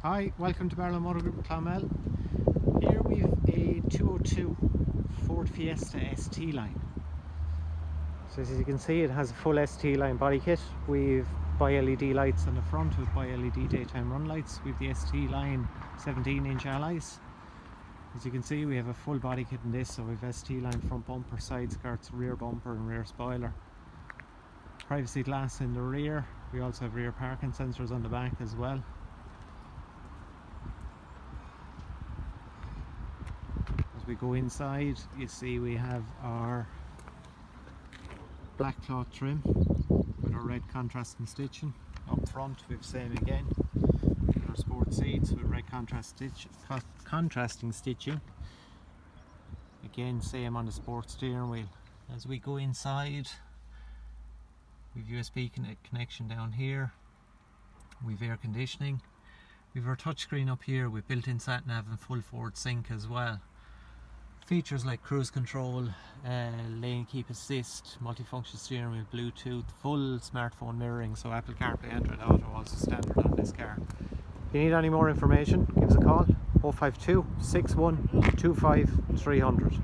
Hi, welcome to Barlo Motor Group Clonmel. Here we've a 202 Ford Fiesta ST line. So as you can see, it has a full ST line body kit. We've bi-LED lights on the front with bi-LED daytime run lights. We've the ST line 17-inch alloys. As you can see, we have a full body kit in this, so we've ST line front bumper, side skirts, rear bumper and rear spoiler. Privacy glass in the rear. We also have rear parking sensors on the back as well. As we go inside, you see we have our black cloth trim with our red contrasting stitching. Up front we've same again with our sport seats with red contrasting stitching. Again, same on the sport steering wheel. As we go inside, we've USB connection down here, we've air conditioning, we've our touchscreen up here with built-in sat nav and full forward sync as well. Features like cruise control, lane keep assist, multifunction steering wheel, Bluetooth, full smartphone mirroring, so Apple CarPlay, Android Auto also standard on this car. If you need any more information, give us a call, 052 61 25 300.